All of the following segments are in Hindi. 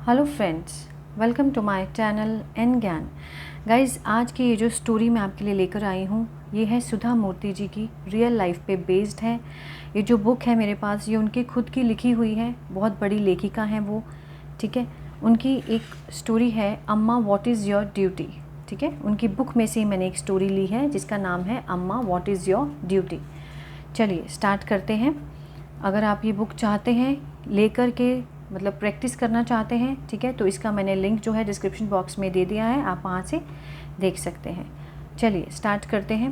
Hello friends, welcome to my channel N Gyan. Guys, आज की ये जो स्टोरी मैं आपके लिए लेकर आई हूँ ये है सुधा मूर्ति जी की, रियल लाइफ पे बेस्ड है। ये जो बुक है मेरे पास ये उनकी खुद की लिखी हुई है, बहुत बड़ी लेखिका हैं वो। ठीक है, उनकी एक स्टोरी है अम्मा व्हाट इज़ योर ड्यूटी। ठीक है, उनकी बुक में से मैंने एक स्टोरी ली है जिसका नाम है अम्मा व्हाट इज़ योर ड्यूटी। चलिए स्टार्ट करते हैं। अगर आप ये बुक चाहते हैं लेकर के मतलब प्रैक्टिस करना चाहते हैं, ठीक है, तो इसका मैंने लिंक जो है डिस्क्रिप्शन बॉक्स में दे दिया है, आप वहाँ से देख सकते हैं। चलिए स्टार्ट करते हैं।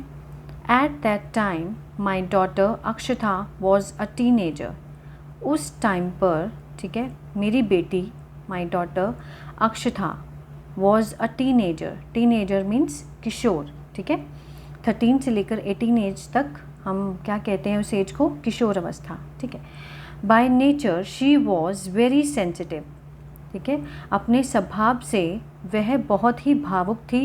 At that time my daughter Akshata was a teenager. उस टाइम पर, ठीक है, मेरी बेटी my daughter Akshata was a teenager. Teenager means किशोर। ठीक है, 13 से लेकर 18 एज तक हम क्या कहते हैं उस एज को, किशोर अवस्था। ठीक है, by nature she was very sensitive. ठीक है, अपने स्वभाव से वह बहुत ही भावुक थी।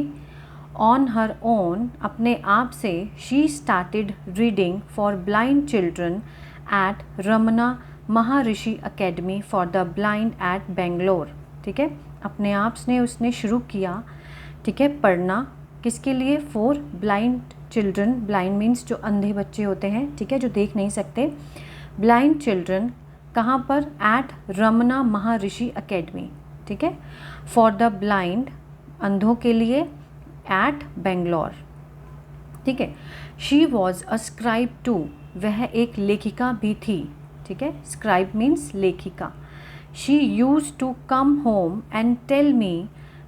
ऑन हर ओन, अपने आप से, she started reading for blind children at Ramana Maharshi academy for the blind at Bangalore. ठीक है, अपने आप से उसने शुरू किया, ठीक है, पढ़ना किसके लिए, for blind children. Blind means जो अंधे बच्चे होते हैं, ठीक है, जो देख नहीं सकते। ब्लाइंड चिल्ड्रन कहाँ पर, एट रमना महर्षि अकेडमी। ठीक है, फॉर द ब्लाइंड, अंधों के लिए, एट बेंगलोर। ठीक है, she was a scribe too, वह एक लेखिका भी थी। ठीक है, स्क्राइब मीन्स लेखिका। She use to come home and tell me,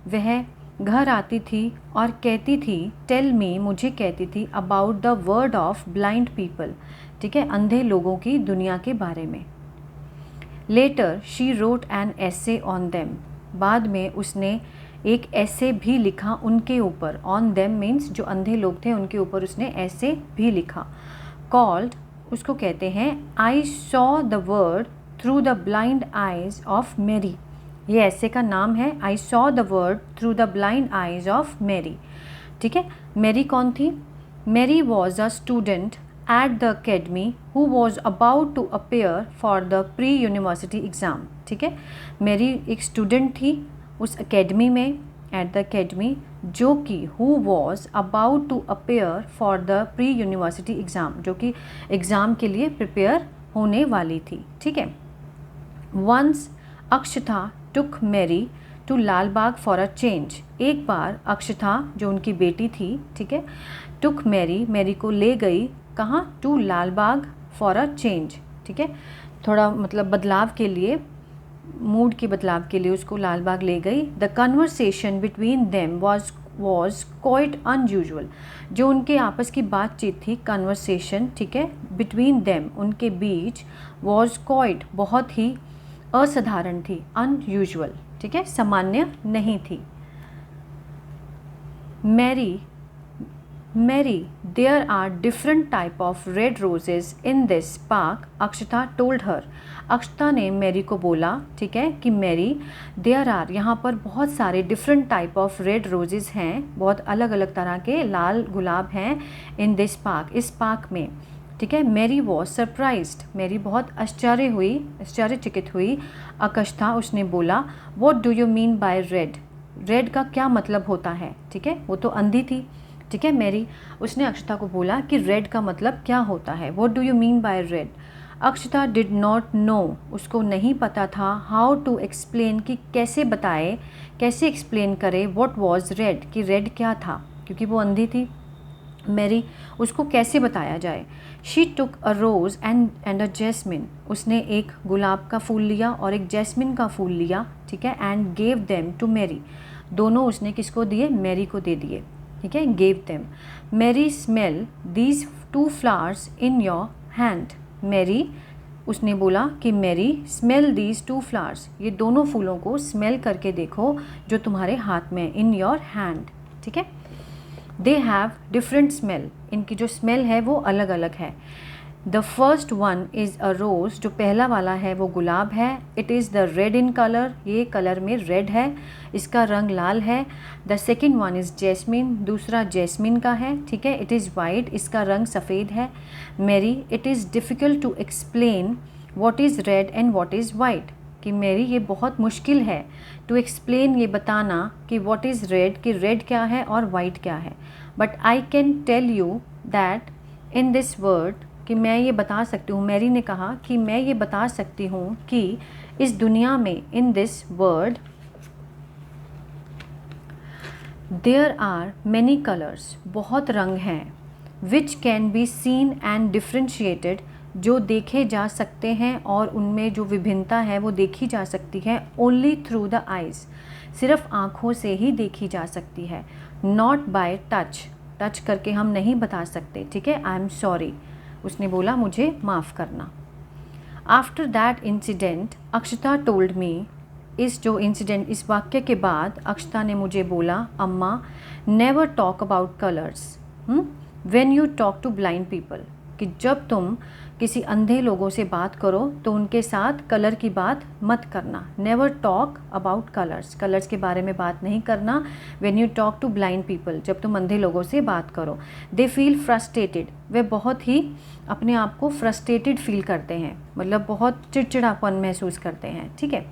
वह घर आती थी और कहती थी, टेल मी, मुझे कहती थी, about the world of blind people. ठीक है, अंधे लोगों की दुनिया के बारे में। Later she wrote an essay on them, बाद में उसने एक ऐसे भी लिखा उनके ऊपर। ऑन देम मीन्स जो अंधे लोग थे उनके ऊपर उसने ऐसे भी लिखा। कॉल्ड, उसको कहते हैं, I saw the world through the blind eyes of Mary. ये ऐसे का नाम है, I saw the world through the blind eyes of Mary. ठीक है, मैरी कौन थी? Mary was a student at the academy who was about to appear for the pre university exam. ठीक है, मैरी एक स्टूडेंट थी उस अकेडमी में, एट द अकेडमी, जो कि who was about to appear for the pre university exam, जो कि एग्ज़ाम के लिए प्रिपेयर होने वाली थी। ठीक है, once Akshata took Mary to Lal Bagh for a change. एक बार अक्षता जो उनकी बेटी थी, ठीक है, टुक मैरी, मैरी को ले गई, कहाँ, to Lal Bagh for a change. ठीक है, थोड़ा मतलब बदलाव के लिए, मूड के बदलाव के लिए उसको लाल बाग ले गई। The conversation between them was quite unusual, जो उनके आपस की बातचीत थी, कन्वर्सेशन, ठीक है, बिटवीन देम, उनके बीच, वॉज क्वाइट, बहुत ही असाधारण थी, अनयूजुअल, ठीक है, सामान्य नहीं थी। Mary, there are different type of red roses in this park, Akshata told her. Akshata ने मैरी को बोला, ठीक है, कि मैरी, देयर आर, यहाँ पर बहुत सारे different type of red roses हैं, बहुत अलग अलग तरह के लाल गुलाब हैं, इन दिस पार्क, इस पार्क में। ठीक है, मैरी वॉज सरप्राइज्ड, मैरी बहुत आश्चर्यचकित हुई। अक्षता, उसने बोला, what do you mean by red, red का क्या मतलब होता है? ठीक है, वो तो अंधी थी। ठीक है, मैरी, उसने अक्षता को बोला कि रेड का मतलब क्या होता है, what do you mean by red. Akshata did not know, उसको नहीं पता था, हाउ टू एक्सप्लेन, कि कैसे बताए, कैसे एक्सप्लेन करे, व्हाट वॉज रेड, कि रेड क्या था, क्योंकि वो अंधी थी। मैरी, उसको कैसे बताया जाए। She took a rose and a jasmine, उसने एक गुलाब का फूल लिया और एक जैस्मिन का फूल लिया। ठीक है, and gave them to Mary, दोनों उसने किसको दिए, मैरी को दे दिए। ठीक है, gave them. Mary smell these two flowers in your hand, Mary, उसने बोला कि Mary, smell these two flowers, ये दोनों फूलों को स्मेल करके देखो जो तुम्हारे हाथ में, इन योर हैंड। ठीक है, दे हैव डिफरेंट स्मेल, इनकी जो स्मेल है वो अलग अलग है। The first one is a rose, जो पहला वाला है वो गुलाब है। It is the red in colour, ये कलर में रेड है, इसका रंग लाल है। The second one is jasmine, दूसरा जैस्मिन का है। ठीक है, इट इज़ वाइट, इसका रंग सफ़ेद है। Mary, it is difficult to explain what is red and what is white, कि मेरी ये बहुत मुश्किल है टू एक्सप्लेन, ये बताना कि व्हाट इज़ रेड, कि रेड क्या है और वाइट क्या है, but I can tell you that in this world, कि मैं ये बता सकती हूँ, मैरी ने कहा कि मैं ये बता सकती हूँ कि इस दुनिया में, in this world there are many colours, बहुत रंग हैं, which can be seen and differentiated, जो देखे जा सकते हैं और उनमें जो विभिन्नता है वो देखी जा सकती है, ओनली थ्रू द आइज़, सिर्फ आँखों से ही देखी जा सकती है, नॉट बाय टच, टच करके हम नहीं बता सकते, ठीक है। आई एम सॉरी, उसने बोला मुझे माफ़ करना। After that incident Akshata told me, इस जो इंसिडेंट, इस वाक्य के बाद अक्षता ने मुझे बोला, अम्मा never talk about colours when you talk to blind people, कि जब तुम किसी अंधे लोगों से बात करो तो उनके साथ कलर की बात मत करना। Never talk about colours, colours के बारे में बात नहीं करना। When you talk to blind people, जब तुम अंधे लोगों से बात करो। दे फील फ्रस्ट्रेटेड, वे बहुत ही अपने आप को फ्रस्ट्रेटेड फील करते हैं, मतलब बहुत चिड़चिड़ापन महसूस करते हैं, ठीक है।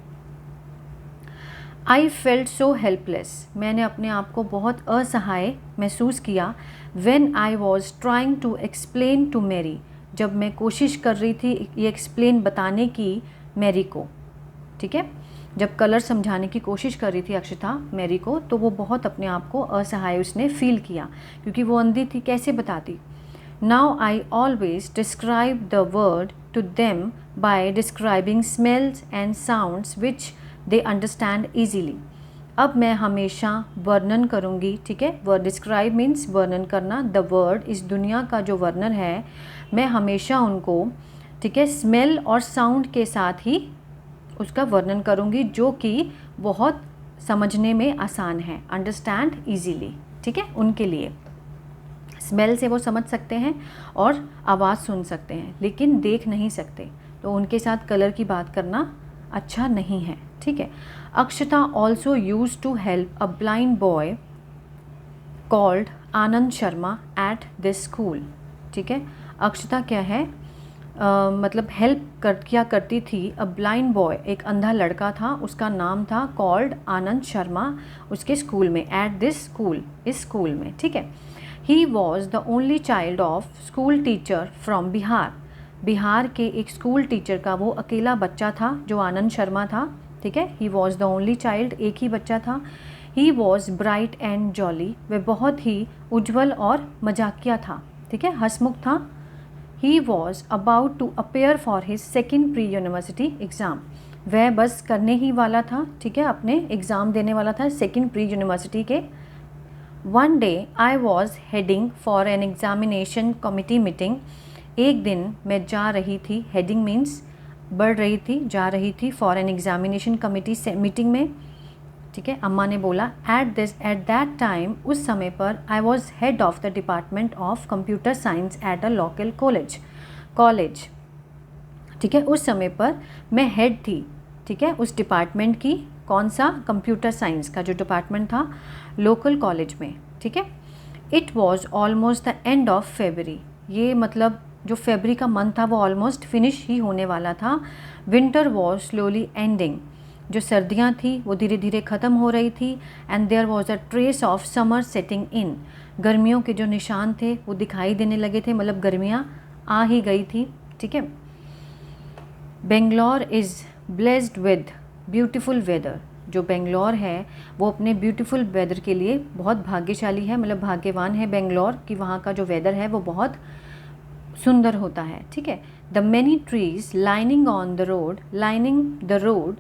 आई फेल्ट सो हेल्पलेस, मैंने अपने आप को बहुत असहाय महसूस किया। When I was trying to explain to Mary, जब मैं कोशिश कर रही थी ये एक्सप्लेन बताने की मैरी को, ठीक है। जब कलर समझाने की कोशिश कर रही थी अक्षता मैरी को, तो वो बहुत अपने आप को असहाय उसने फील किया, क्योंकि वो अंधी थी, कैसे बताती। Now I always describe the world to them by describing smells and sounds which they understand easily, अब मैं हमेशा वर्णन करूँगी, ठीक है। वर्ड डिस्क्राइब मीन्स वर्णन करना, द वर्ड इस दुनिया का जो वर्णन है, मैं हमेशा उनको, ठीक है, स्मेल और साउंड के साथ ही उसका वर्णन करूँगी, जो कि बहुत समझने में आसान है, अंडरस्टैंड ईजीली, ठीक है। उनके लिए स्मेल से वो समझ सकते हैं और आवाज़ सुन सकते हैं, लेकिन देख नहीं सकते, तो उनके साथ कलर की बात करना अच्छा नहीं है, ठीक है। Akshata also use to help a blind boy called Anand Sharma at this school, ठीक है। अक्षता क्या है, मतलब किया करती थी अ ब्लाइंड बॉय, एक अंधा लड़का था, उसका नाम था कॉल्ड आनंद शर्मा, उसके स्कूल में, एट दिस स्कूल, इस स्कूल में, ठीक है। He was the only child of school teacher from Bihar, Bihar के एक स्कूल टीचर का वो अकेला बच्चा था जो आनंद शर्मा था, ठीक है। He was the only child, एक ही बच्चा था। He was bright and jolly, वह बहुत ही उज्ज्वल और मजाकिया था, ठीक है, हंसमुख था। He was about to appear for his second pre university exam, वह बस करने ही वाला था, ठीक है, अपने एग्ज़ाम देने वाला था सेकेंड प्री यूनिवर्सिटी के। One day I was heading for an examination committee meeting, एक दिन मैं जा रही थी, हेडिंग मीन्स बढ़ रही थी, जा रही थी, फॉर एन एग्जामिनेशन कमिटी से मीटिंग में, ठीक है। अम्मा ने बोला एट दैट टाइम, उस समय पर, I was head of the department of computer science at a local college, ठीक है। उस समय पर मैं हेड थी, ठीक है, उस डिपार्टमेंट की, कौन सा, कंप्यूटर साइंस का जो डिपार्टमेंट था लोकल कॉलेज में, ठीक है। It was almost the end of February, ये मतलब जो फरवरी का मंथ था वो ऑलमोस्ट फिनिश ही होने वाला था। विंटर वॉज स्लोली एंडिंग, जो सर्दियाँ थी वो धीरे धीरे ख़त्म हो रही थी। And there was a trace of summer setting in, गर्मियों के जो निशान थे वो दिखाई देने लगे थे, मतलब गर्मियाँ आ ही गई थी, ठीक है। Bangalore is blessed with beautiful weather, जो बेंगलोर है वो अपने ब्यूटीफुल वेदर के लिए बहुत भाग्यशाली है, मतलब भाग्यवान है बेंगलोर कि वहाँ का जो वेदर है वो बहुत सुंदर होता है, ठीक है। The many trees lining the road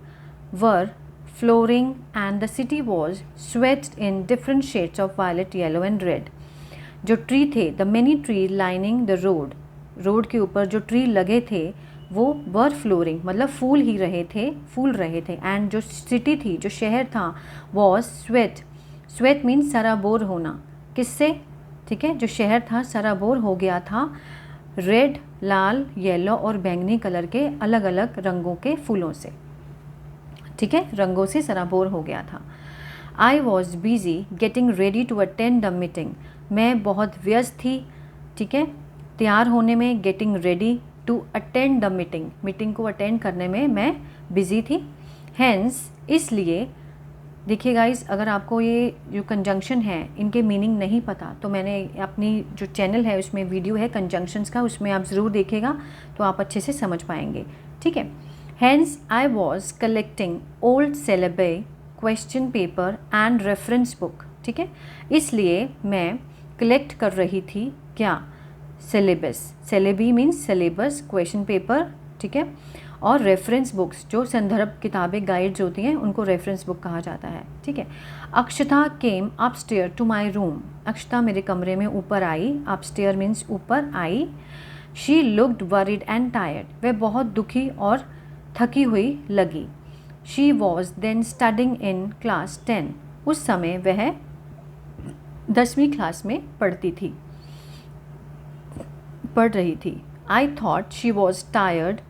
were flowering and the city was swathed in different shades of violet, yellow and red. जो ट्री थे, the many tree lining the road के ऊपर जो ट्री लगे थे वो वर फ्लोरिंग, मतलब फूल रहे थे। एंड जो सिटी थी, जो शहर था, वॉज स्वेट मीन्स सराबोर होना, किससे, ठीक है। जो शहर था सराबोर हो गया था रेड, लाल, येलो और बैंगनी कलर के अलग अलग रंगों के फूलों से, ठीक है, रंगों से सराबोर हो गया था। I was busy getting ready to attend the meeting, मैं बहुत व्यस्त थी, ठीक है, तैयार होने में। Getting ready to attend the meeting को अटेंड करने में मैं बिजी थी। हैंस इसलिए। देखिए गाइस, अगर आपको ये जो कंजंक्शन है इनके मीनिंग नहीं पता तो मैंने अपनी जो चैनल है उसमें वीडियो है कंजंक्शंस का, उसमें आप ज़रूर देखिएगा तो आप अच्छे से समझ पाएंगे, ठीक है। Hence I was collecting old syllabus, question paper and reference book, ठीक है। इसलिए मैं कलेक्ट कर रही थी क्या, syllabus, syllabi means syllabus, question paper, ठीक है, और रेफरेंस बुक्स जो संदर्भ किताबें गाइड्स होती हैं उनको रेफरेंस बुक कहा जाता है, ठीक है। Akshata came upstair to my room, Akshata मेरे कमरे में ऊपर आई, अपस्टेयर मीन्स ऊपर आई। She looked worried and tired, वह बहुत दुखी और थकी हुई लगी। She was then studying in class 10, उस समय वह 10वीं क्लास में पढ़ रही थी। I thought she was tired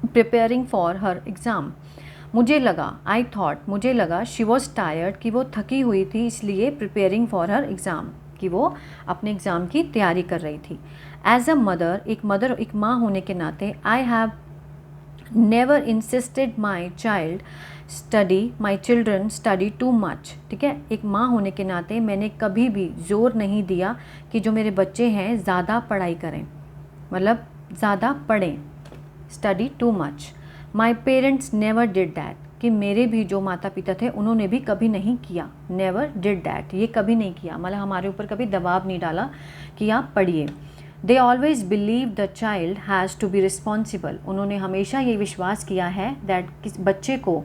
preparing for her exam, मुझे लगा शी वॉज टायर्ड कि वो थकी हुई थी, इसलिए प्रिपेयरिंग फॉर हर एग्ज़ाम कि वो अपने एग्ज़ाम की तैयारी कर रही थी। एज अ मदर, एक माँ होने के नाते, I have never insisted my children study too much, ठीक है। एक माँ होने के नाते मैंने कभी भी जोर नहीं दिया कि जो मेरे बच्चे हैं ज़्यादा पढ़ाई करें, मतलब ज़्यादा पढ़ें, study too much. My parents never did that, कि मेरे भी जो माता पिता थे उन्होंने भी कभी नहीं किया, नेवर डिड दैट, ये कभी नहीं किया, मतलब हमारे ऊपर कभी दबाव नहीं डाला कि आप पढ़िए। They always believe the child has to be responsible, उन्होंने हमेशा ये विश्वास किया है दैट किस बच्चे को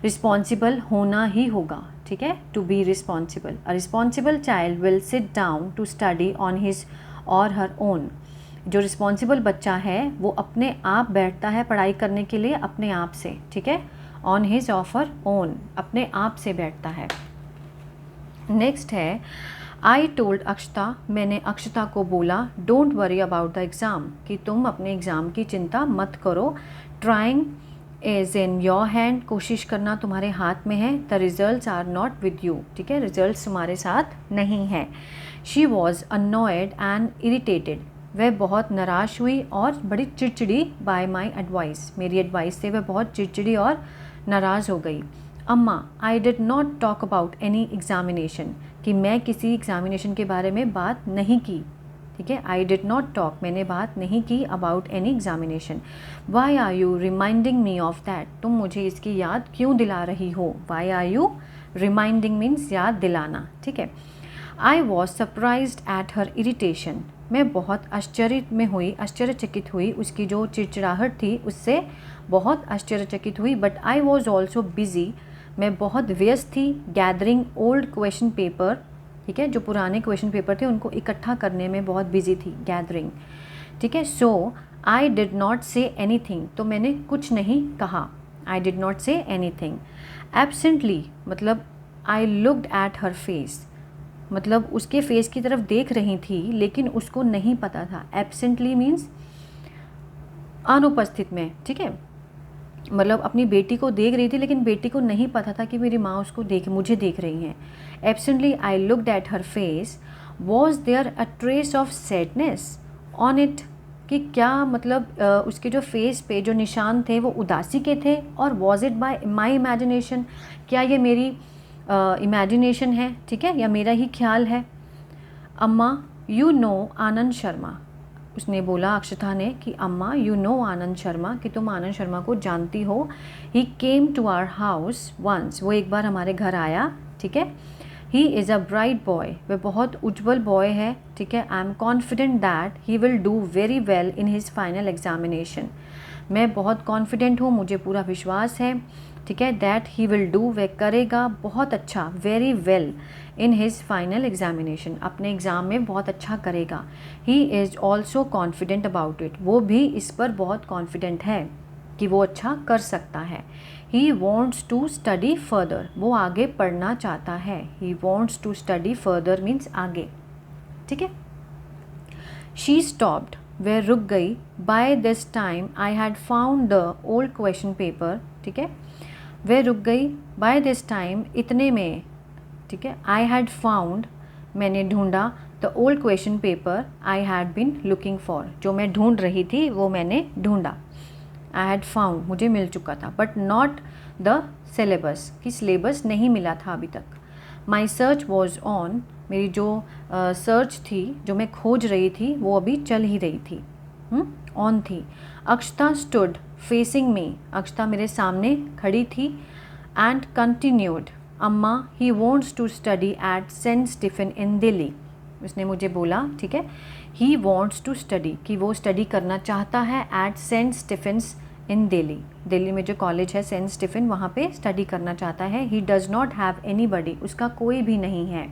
रिस्पॉन्सिबल होना ही होगा, ठीक है, to be responsible. A responsible child will sit down to study on his और हर ओन, जो रिस्पॉन्सिबल बच्चा है वो अपने आप बैठता है पढ़ाई करने के लिए अपने आप से, ठीक है, on his of her own, अपने आप से बैठता है। नेक्स्ट है, आई टोल्ड अक्षता, मैंने अक्षता को बोला, don't worry about the exam, कि तुम अपने एग्ज़ाम की चिंता मत करो। Trying is in your hand, कोशिश करना तुम्हारे हाथ में है। The results are not with you, ठीक है, रिजल्ट्स तुम्हारे साथ नहीं है। She was annoyed and irritated, वह बहुत निराश हुई और बड़ी चिड़चिड़ी बाय माई एडवाइस, मेरी एडवाइस से वह बहुत चिड़चिड़ी और नाराज़ हो गई। अम्मा, I did not talk about any examination, कि मैं किसी एग्जामिनेशन के बारे में बात नहीं की, ठीक है, आई डिड नॉट टॉक, मैंने बात नहीं की about any examination. Why are you reminding me of that, तुम मुझे इसकी याद क्यों दिला रही हो। Why are you reminding means याद दिलाना, ठीक है। I was surprised at her irritation, मैं बहुत आश्चर्यचकित हुई, उसकी जो चिड़चिड़ाहट थी उससे बहुत आश्चर्यचकित हुई। But I was also busy, मैं बहुत व्यस्त थी। गैदरिंग ओल्ड क्वेश्चन पेपर, ठीक है, जो पुराने क्वेश्चन पेपर थे उनको इकट्ठा करने में बहुत बिजी थी, गैदरिंग, ठीक है। So I did not say anything, तो मैंने कुछ नहीं कहा, I did not say anything. Absently मतलब I looked at her face, मतलब उसके फेस की तरफ देख रही थी लेकिन उसको नहीं पता था। एब्सेंटली मीन्स अनुपस्थित में, ठीक है, मतलब अपनी बेटी को देख रही थी लेकिन बेटी को नहीं पता था कि मेरी माँ उसको मुझे देख रही हैं। Absently I looked at her face, was there a trace of sadness on it, कि क्या मतलब उसके जो फेस पे जो निशान थे वो उदासी के थे, और was it by my imagination, क्या ये मेरी इमेजिनेशन है, ठीक है, या मेरा ही ख्याल है। अम्मा यू नो आनंद शर्मा, उसने बोला अक्षता ने कि अम्मा यू नो आनंद शर्मा, कि तुम आनंद शर्मा को जानती हो। He came to our house once, वो एक बार हमारे घर आया, ठीक है। He is a bright boy, वह बहुत उज्जवल बॉय है, ठीक है। I am confident that he will do very well in his final examination, मैं बहुत कॉन्फिडेंट हूँ, मुझे पूरा विश्वास है, ठीक है। दैट ही विल डू, वह करेगा बहुत अच्छा, very well in his final examination, अपने एग्ज़ाम में बहुत अच्छा करेगा। He is also confident about it, वो भी इस पर बहुत कॉन्फिडेंट है कि वो अच्छा कर सकता है। He wants to study further, वो आगे पढ़ना चाहता है। He wants to study further means आगे, ठीक है। शी स्टॉप्ड, वह रुक गई। By this time I had found the old question paper, ठीक है, वह रुक गई। बाय दिस टाइम इतने में, ठीक है, आई हैड फाउंड, मैंने ढूंढा, the old question paper I had been looking for, जो मैं ढूंढ रही थी वो मैंने ढूंढा। आई हैड फाउंड, मुझे मिल चुका था। बट नॉट द सिलेबस, कि सिलेबस नहीं मिला था अभी तक। माई सर्च वॉज ऑन, मेरी जो सर्च थी, जो मैं खोज रही थी, वो अभी चल ही रही थी, ऑन थी। अक्षता स्टूड फेसिंग मी, अक्षता मेरे सामने खड़ी थी। And continued, Amma he wants to study at saint Stephen in Delhi, उसने मुझे बोला, ठीक है, ही वॉन्ट्स टू स्टडी, कि वो स्टडी करना चाहता है एट सेंट स्टीफन्स इन दिल्ली, दिल्ली में जो कॉलेज है सेंट स्टीफन, वहाँ पे स्टडी करना चाहता है। He does not have any बडी, उसका कोई भी नहीं है।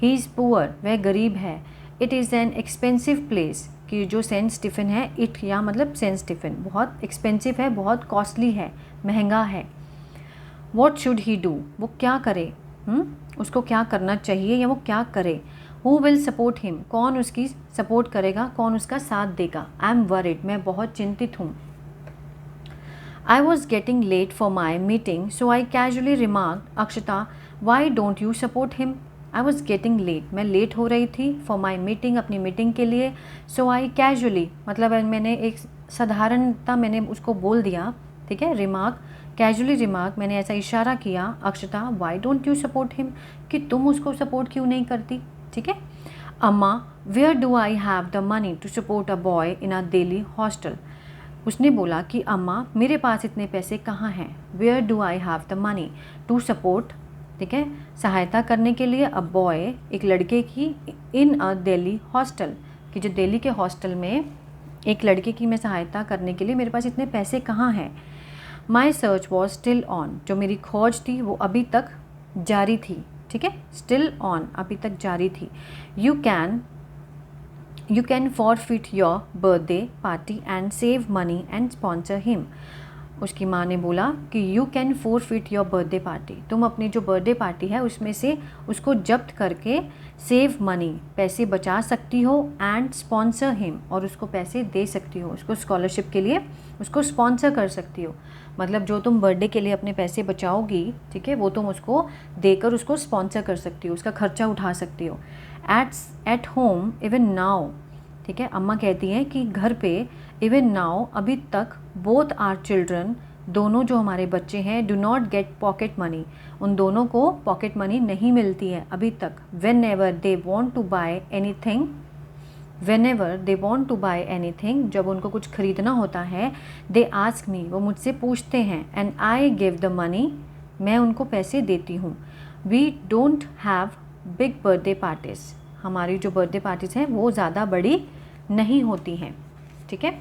ही इज़ पुअर, वह गरीब है। It is an expensive place, कि जो सेंट स्टीफन है, इट या मतलब सेंट स्टीफन बहुत एक्सपेंसिव है, बहुत कॉस्टली है, महंगा है। वॉट शुड ही डू, वो क्या करे, उसको क्या करना चाहिए या वो क्या करे। हु विल सपोर्ट हिम, कौन उसकी सपोर्ट करेगा, कौन उसका साथ देगा। आई एम वरिड, मैं बहुत चिंतित हूँ। I was getting late for my meeting so I casually remarked, Akshata why don't you support him. I was getting late, मैं लेट हो रही थी, फॉर माई मीटिंग, अपनी मीटिंग के लिए। सो आई कैजुअली, मतलब मैंने एक साधारणता मैंने उसको बोल दिया, ठीक है, रिमार्क, कैजुअली रिमार्क, मैंने ऐसा इशारा किया, Akshata why don't you support him, कि तुम उसको सपोर्ट क्यों नहीं करती, ठीक है। अम्मा where do I have the money to support a boy in a Delhi hostel, उसने बोला कि अम्मा मेरे पास इतने पैसे कहाँ हैं। Where do I have the money to support, ठीक है, सहायता करने के लिए, अ बॉय, एक लड़के की, इन अ दिल्ली हॉस्टल, कि जो दिल्ली के हॉस्टल में एक लड़के की मैं सहायता करने के लिए मेरे पास इतने पैसे कहाँ हैं। माई सर्च वॉज स्टिल ऑन, जो मेरी खोज थी वो अभी तक जारी थी, ठीक है, स्टिल ऑन, अभी तक जारी थी। You can forfeit your birthday party and save money and sponsor him, उसकी माँ ने बोला कि you can forfeit your birthday party, तुम अपनी जो बर्थडे पार्टी है उसमें से उसको जब्त करके सेव मनी, पैसे बचा सकती हो, एंड स्पॉन्सर हिम, और उसको पैसे दे सकती हो, उसको स्कॉलरशिप के लिए उसको स्पॉन्सर कर सकती हो। मतलब जो तुम बर्थडे के लिए अपने पैसे बचाओगी, ठीक है, वो तुम उसको देकर उसको स्पॉन्सर कर सकती हो, उसका खर्चा उठा सकती हो। एट होम इवन नाउ, ठीक है, अम्मा कहती हैं कि घर पे, इवन नाउ, अभी तक, बोथ आर चिल्ड्रन, दोनों जो हमारे बच्चे हैं, do not gate pocket money, उन दोनों को पॉकेट मनी नहीं मिलती है अभी तक। Whenever they want to buy anything, whenever they want to buy anything, जब उनको कुछ खरीदना होता है, दे आस्क मी, वो मुझसे पूछते हैं, and I give the money, मैं उनको पैसे देती हूँ। We don't have big birthday parties, हमारी जो बर्थडे पार्टीज़ हैं वो ज़्यादा बड़ी नहीं होती हैं, ठीक है।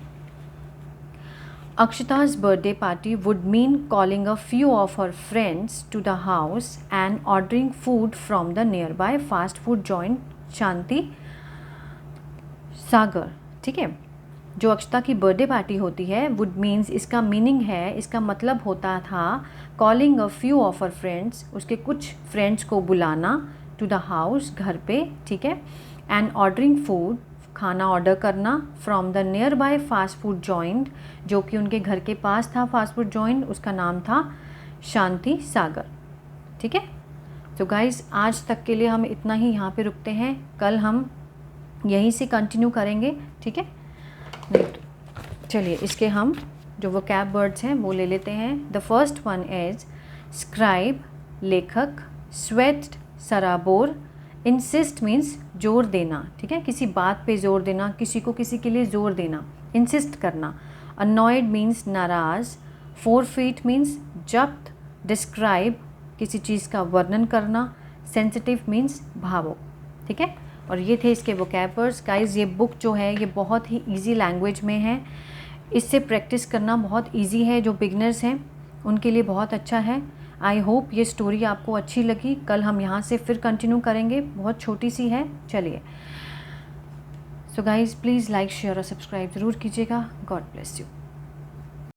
Akshita's birthday party would mean calling a few of her friends to the house and ordering food from the nearby fast food joint शांति सागर, ठीक है। जो अक्षता की बर्थडे पार्टी होती है, वुड मीन्स, इसका मीनिंग है, इसका मतलब होता था, calling a few of her friends, उसके कुछ फ्रेंड्स को बुलाना, टू द हाउस, घर पे, ठीक है, एंड ऑर्डरिंग फूड, खाना ऑर्डर करना, from the near by fast food joint, जो कि उनके घर के पास था फास्ट फूड जॉइंट, उसका नाम था शांति सागर, ठीक है। तो गाइज़ आज तक के लिए हम इतना ही यहाँ पे रुकते हैं, कल हम यहीं से कंटिन्यू करेंगे, ठीक है। नहीं तो चलिए इसके हम जो वोकैब वर्ड्स हैं वो ले लेते हैं। The first one is scribe, लेखक, स्वेट, सराबोर, इंसिस्ट मीन्स जोर देना, ठीक है, किसी बात पे जोर देना, किसी को किसी के लिए जोर देना, इंसिस्ट करना। अनॉयड मीन्स नाराज़, फोरफीट मीन्स जब्त, डिस्क्राइब किसी चीज़ का वर्णन करना, सेंसिटिव मीन्स भावुक, ठीक है। और ये थे इसके वोकैब गाइस। ये बुक जो है ये बहुत ही इजी लैंग्वेज में है, इससे प्रैक्टिस करना बहुत इजी है, जो बिगनर्स हैं उनके लिए बहुत अच्छा है। आई होप ये स्टोरी आपको अच्छी लगी। कल हम यहाँ से फिर कंटिन्यू करेंगे, बहुत छोटी सी है। चलिए, so guys please like, share और सब्सक्राइब ज़रूर कीजिएगा। God bless you.